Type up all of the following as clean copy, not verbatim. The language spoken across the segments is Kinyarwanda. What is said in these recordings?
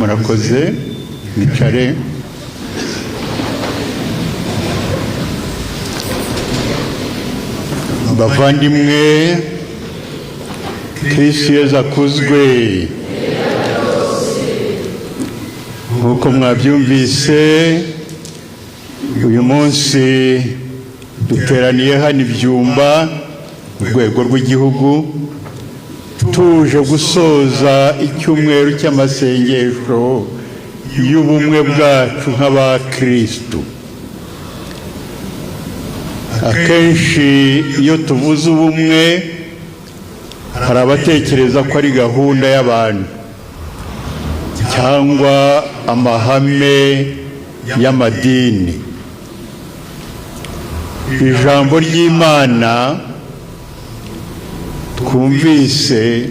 murakoze mwicare. Bavandimwe, Kristo Yesu akuzwe. Nk'uko mwabyumvise, uyu munsi duteraniye hano ibyumba mu rwego rw'igihugu, tuje gusoza icyumweru cy'amasengesho y'ubumwe bwacu nk'abakristo. Akenshi iyo tuvuze ubumwe, hari abatekereza ko ari gahunda y'abantu cyangwa amahame y'amadini. Ijambo ry'Imana twumvise,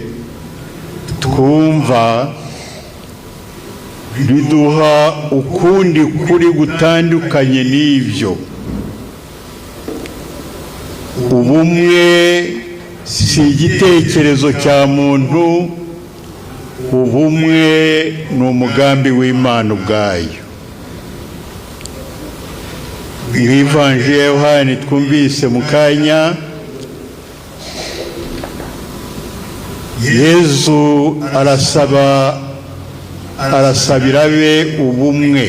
twumva, riduha ukundi kuri gutandukanye n'ibyo. Ubumwe si igitekerezo cya muntu, ubumwe ni umugambi w'Imana ubwayo. Ivanjili ya Yohani twumvise mu kanya, Yesu arasabira be ubumwe.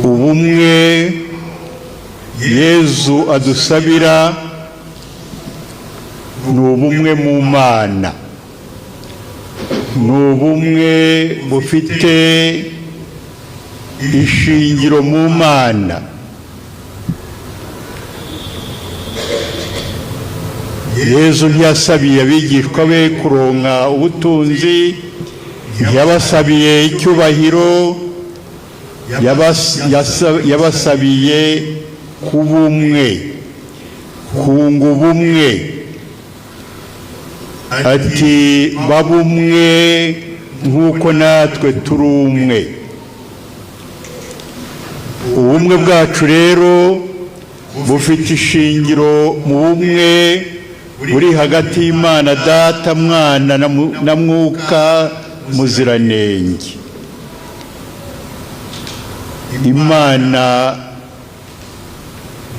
Ubumwe Yesu adusabira ni ubumwe mu Mana, ni ubumwe bufite ishingiro mu Mana. Yesu ntiyasabiye abigishwa be kuronka ubutunzi, ntiyabasabiye icyubahiro, yabasabiye kuba umwe, kunga ubumwe. Ati baba umwe nk'uko natwe turi umwe. Ubumwe bwacu rero bufite ishingiro mu bumwe buri hagati y'Imana Data, Mwana na Mwuka Muziranenge. Imana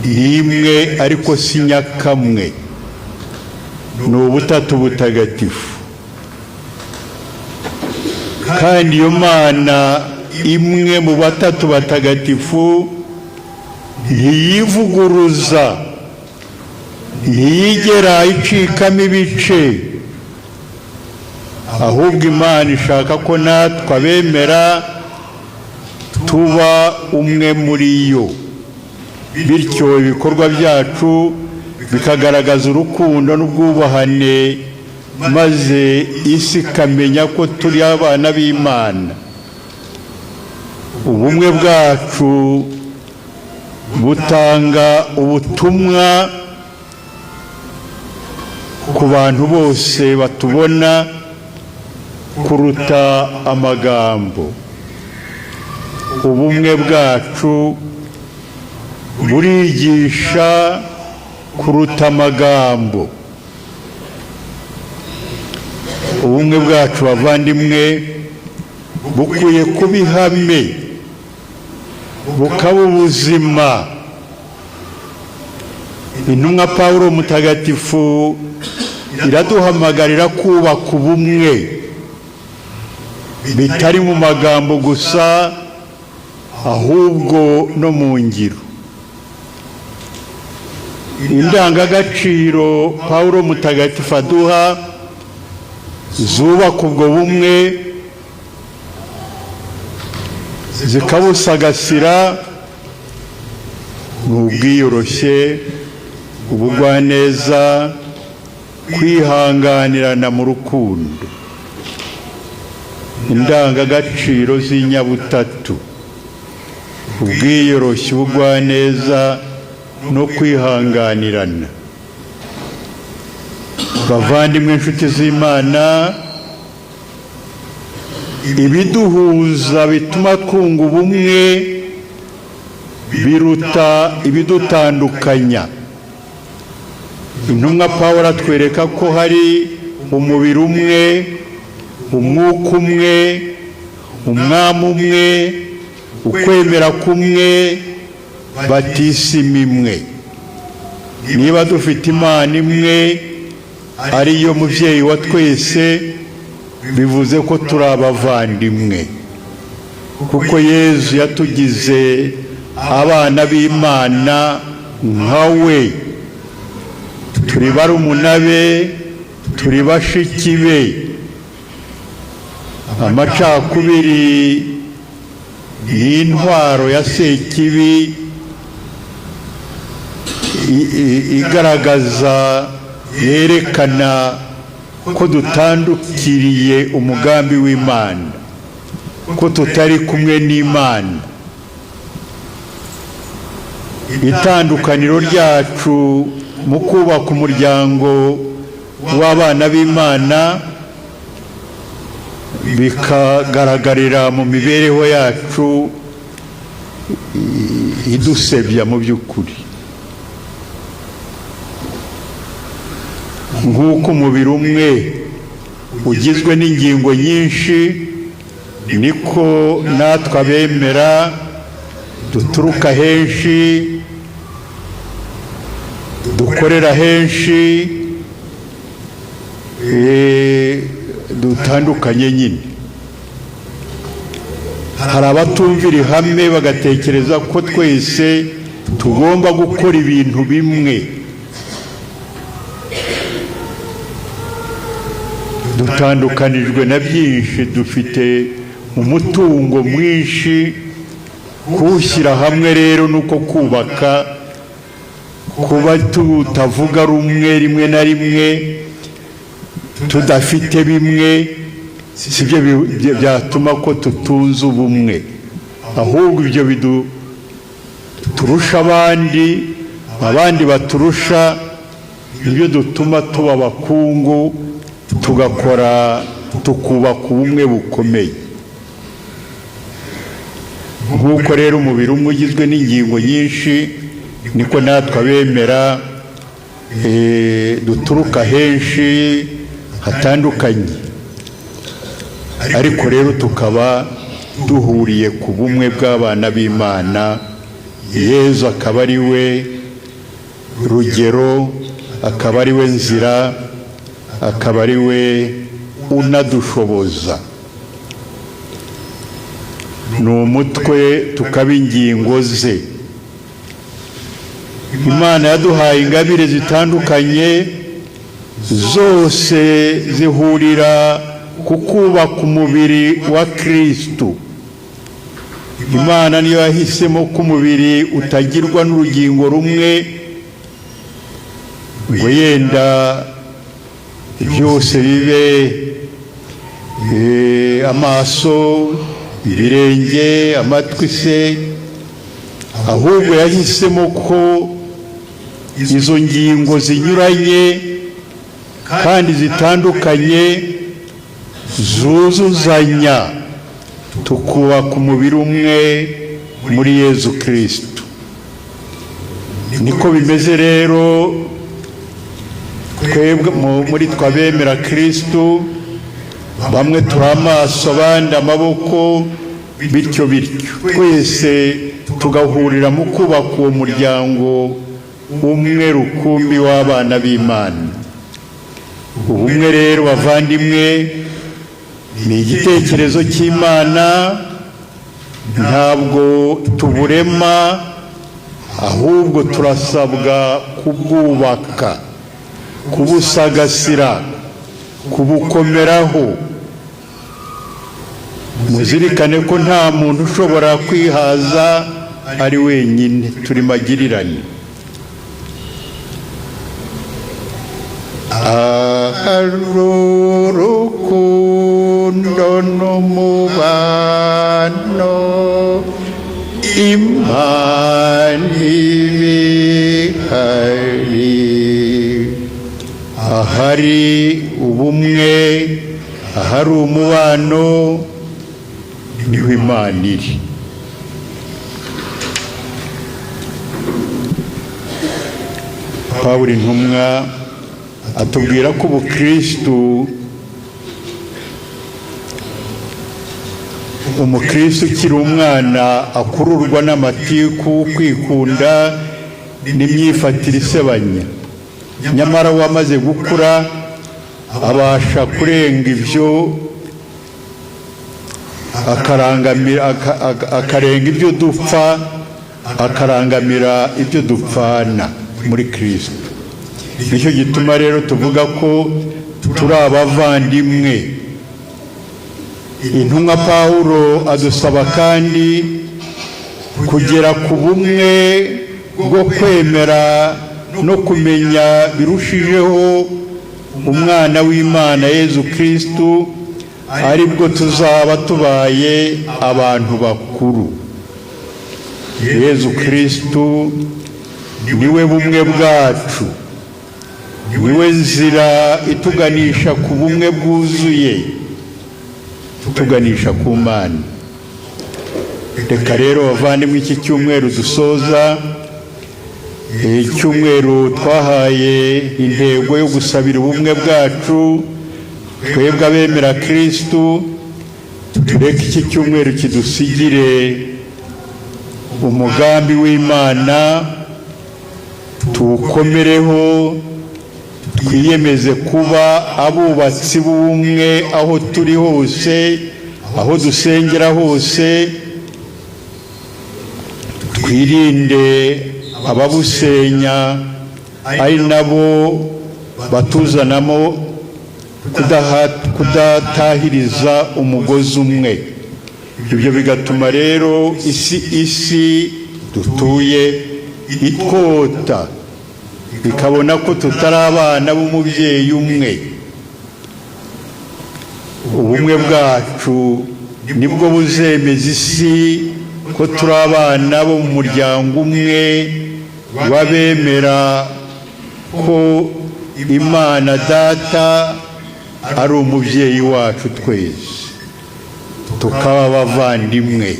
ni imwe ariko si nyakamwe, ni ubutatu butagatifu. Kandi iyo Mana imwe mu batatu batagatifu ntiyivuguruza, ntiyigera icikamo ibice, ahubwo Imana ishaka ko natwe abemera tuba umwe muri yo, bityo ibikorwa byacu bikagaragaza urukundo n'ubwubahane, maze isi ikamenya ko turi abana b'Imana. Ubumwe bwacu butanga ubutumwa ku bantu bose batubona kuruta amagambo. Ubumwe bwacu burigisha kuruta amagambo. Ubumwe bwacu bavandimwe bukwiye kuba ihame, bukaba ubuzima. Intumwa Pawulo mutagatifu iraduhamagarira kubaka ubumwe, bitari mu magambo gusa, ahubwo no mu ngiro. Indangagaciro Pawulo mutagatifu aduha zubaka ubwo bumwe, zikabusagasira, ni ubwiyoroshye, ubugwaneza, kwihanganirana mu rukundo. Indangagaciro z'inyabutatu: ubwiyoroshye, ubugwaneza no kwihanganirana. Bavandimwe, inshuti z'Imana, ibiduhuza bituma twunga ubumwe biruta ibidutandukanya. Intumwa Pawulo atwereka ko hari umubiri umwe, umwuka umwe, umwami umwe, ukwemera kumwe, batisima imwe. Niba dufite Imana imwe ariyo mubyeyi wa twese, bivuze ko turi abavandimwe, kuko Yezu yatugize abana b'Imana nka we. Turi barumuna be, turi bashiki be. Amacakubiri n'intwaro ya Sekibi igaragaza, yerekana ko dutandukiriye umugambi w'Imana, ko tutari kumwe n'Imana. Itandukaniro ryacu mu kubaka umuryango w'abana b'Imana bikagaragarira mu mibereho yacu idusebya mu by'ukuri. Nk'uko umubiri umwe ugizwe n'ingingo nyinshi, niko natwe abemera duturuka henshi, dukorera henshi, dutandukanye nyine. Hari abatumvira ihame bagatekereza ko twese tugomba gukora ibintu bimwe. Dutandukanijwe na byinshi, dufite umutungo mwinshi. Kuwushyira hamwe rero nuko kubaka, kuba tutavuga rumwe, rimwe na rimwe tudafite bimwe, si byo byatuma ko tutunze ubumwe, ahubwo ibyo turusha abandi baturusha, nibyo dutuma tuba abakungu, tugakora, tukubaka ubumwe bukomeye. Nk'uko rero umubiri umwe ugizwe n'ingingo nyinshi, niko natwe abemera duturuka henshi hatandukanye, ariko rero tukaba duhuriye ku bumwe bw'abana b'Imana. Yezu akaba ari we rugero, akaba ari we nzira, akaba ari we unadushoboza. Ni umutwe, tukaba ingingo ze. Imana yaduhaye ingabire zitandukanye, zose zihurira ku kubaka umubiri wa Kristo. Imana niyo yahisemo ko umubiri utagirwa n'urugingo rumwe, ngo yenda byose bibe amaso, ibirenge, amatwi se, ahubwo yahisemo ko izo ngingo zinyuranye kandi zitandukanye zuzuzanya, tukubaka umubiri umwe muri Yezu Kristo. Niko bimeze rero twebwe muri twabemera Kristo, bamwe turi amaso, abandi amaboko, bityo twese tugahurira mu kubaka uwo muryango umwe rukumbi w'abana b'Imana. Ubumwe rero bavandimwe ni igitekerezo cy'Imana, ntabwo tuburema, ahubwo turasabwa kubwubaka, kubusagasira, kubukomeraho. Muzirikane ko nta muntu ushobora kwihaza ari wenyine, turi magirirane. Urukundo n'umubano Imana ibihari. Ahari ubumwe, ahari umubano, niho Imana iri. Pawulo intumwa atubwira ko ubukristu umukristu ukiri umwana akururwa n'amatiku, kwikunda n'imyifatire isebanya, nyamara wamaze gukura abasha kurenga ibyo, akarenga ibyo dupfa, akarangamira ibyo dupfana muri Kristo. Nicyo gituma rero tuvuga ko turi abavandimwe. Intumwa Pawulo adusaba kandi kugera ku bumwe bwo kwemera no kumenya birushijeho umwana w'Imana Yezu Kristu, aribwo tuzaba tubaye abantu bakuru. Yezu Kristu niwe bumwe bwacu, niwe nzira ituganisha ku bumwe bwuzuye, tuganisha ku Mana. Reka rero bavandimwe, iki cyumweru dusoza, icyumweru twahaye intego yo gusabira ubumwe bwacu twebwe abemera Kristu, tureke iki cyumweru kidusigire umugambi w'Imana, tuwukomereho, twiyemeze kuba abubatsi b'ubumwe aho turi hose, aho dusengera hose, twirinde ababusenya ari nabo batuzanamo kudatahiriza umugozi umwe. Ibyo bigatuma rero isi dutuye itwota, ikabona ko tutari abana b'umubyeyi umwe. Ubumwe bwacu nibwo buzemeza isi ko turi abana bo mu muryango umwe w'abemera ko Imana Data ari umubyeyi wacu twese, tukaba abavandimwe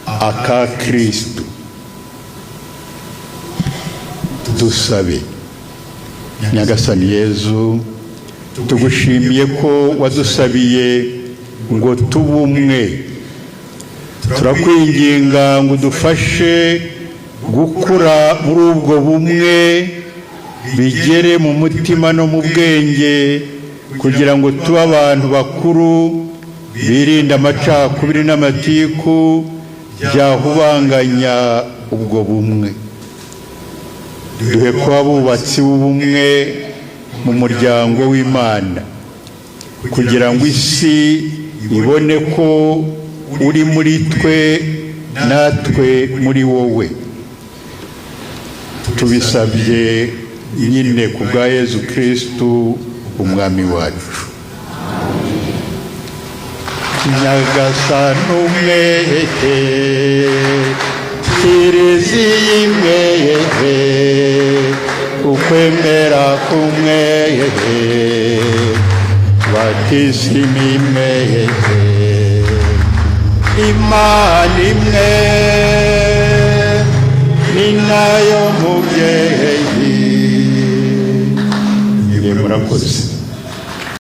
aka Kristo. Dusabe. Nyagasani Yezu, tugushimiye ko wadusabiye ngo tubumwe. Turakwinginga ngo dufashe gukura muri ubwo bumwe, bigere mu mutima no mu bwenge, kugira ngo tube abantu bakuru birinda amacakubiri n'amatiku byahubanganya ubwo bumwe. Duhe kuba abubatsi b'ubumwe mu muryango w'Imana, kugira ngo isi ibone ko uri muri twe natwe muri wowe. Tubisabye nyine ku bwa Yezu Kristu umwami wacu. Nyagasani umwe, Kiliziya imwe, ukwemera kumwe, batisimu imwe, Imana imwe ni nayo mubyeyi. Murakoze.